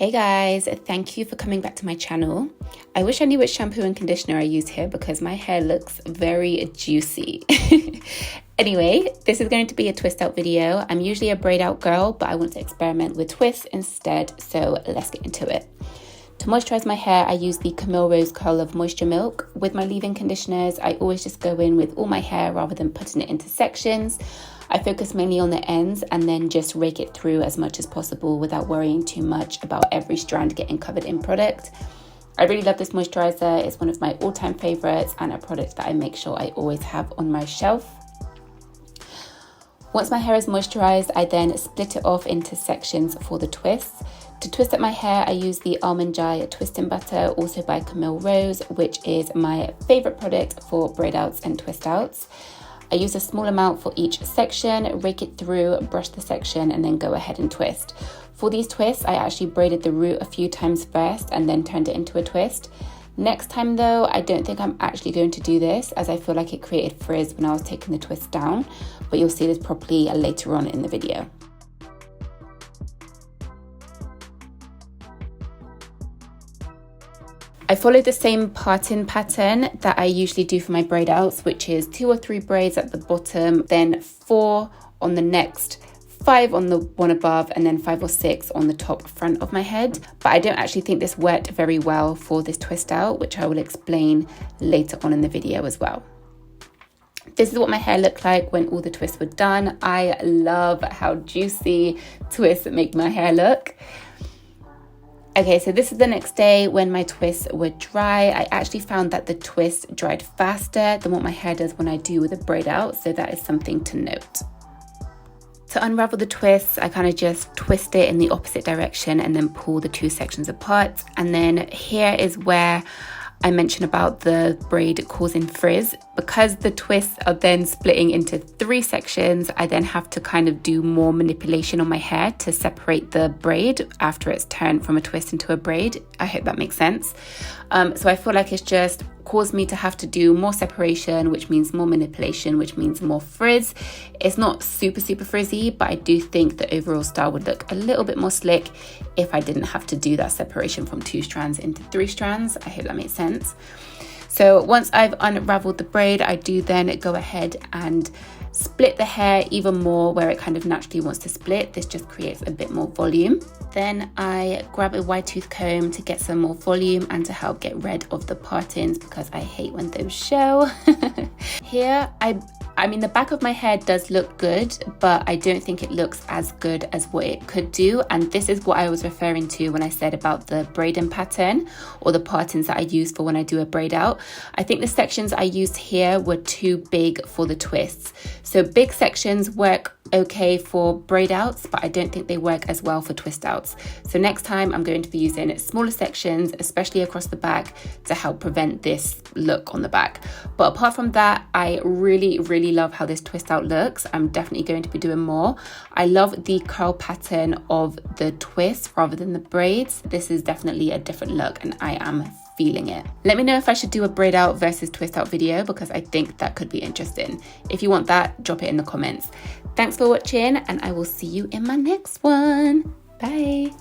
Hey guys, thank you for coming back to my channel. I wish I knew which shampoo and conditioner I use here because my hair looks very juicy. Anyway, this is going to be a twist out video. I'm usually a braid out girl, but I want to experiment with twists instead, so let's get into it. To moisturize my hair, I use the Camille Rose Curl of Moisture Milk. With my leave-in conditioners, I always just go in with all my hair rather than putting it into sections. I focus mainly on the ends and then just rake it through as much as possible without worrying too much about every strand getting covered in product. I really love this moisturizer. It's one of my all-time favorites and a product that I make sure I always have on my shelf. Once my hair is moisturized, I then split it off into sections for the twists. To twist up my hair, I use the Almond twisting butter, also by Camille Rose, which is my favorite product for braid outs and twist outs. I use a small amount for each section, rake it through, brush the section, and then go ahead and twist. For these twists, I actually braided the root a few times first and then turned it into a twist. Next time though, I don't think I'm actually going to do this as I feel like it created frizz when I was taking the twist down, but you'll see this properly later on in the video. I followed the same parting pattern that I usually do for my braid outs, which is 2 or 3 braids at the bottom, then 4 on the next, 5 on the one above, and then 5 or 6 on the top front of my head. But I don't actually think this worked very well for this twist out, which I will explain later on in the video as well. This is what my hair looked like when all the twists were done. I love how juicy twists make my hair look. Okay, so this is the next day when my twists were dry. I actually found that the twist dried faster than what my hair does when I do with a braid out, so that is something to note. To unravel the twists, I kind of just twist it in the opposite direction and then pull the 2 sections apart. And then here is where I mentioned about the braid causing frizz. Because the twists are then splitting into 3 sections, I then have to kind of do more manipulation on my hair to separate the braid after it's turned from a twist into a braid. I hope that makes sense. So I feel like it's just caused me to have to do more separation, which means more manipulation, which means more frizz. It's not super frizzy, but I do think the overall style would look a little bit more slick if I didn't have to do that separation from 2 strands into 3 strands. I hope that makes sense. So once I've unraveled the braid, I do then go ahead and split the hair even more where it kind of naturally wants to split. This just creates a bit more volume. Then I grab a wide tooth comb to get some more volume and to help get rid of the partings because I hate when those show. Here, I mean, the back of my hair does look good, but I don't think it looks as good as what it could do. And this is what I was referring to when I said about the braiding pattern or the partings that I use for when I do a braid out. I think the sections I used here were too big for the twists. So big sections work okay for braid outs, but I don't think they work as well for twist outs. So next time I'm going to be using smaller sections, especially across the back, to help prevent this look on the back. But apart from that, I really love how this twist out looks. I'm definitely going to be doing more. I love the curl pattern of the twist rather than the braids. This is definitely a different look and I am feeling it. Let me know if I should do a braid out versus twist out video because I think that could be interesting. If you want that, drop it in the comments. Thanks for watching and I will see you in my next one. Bye.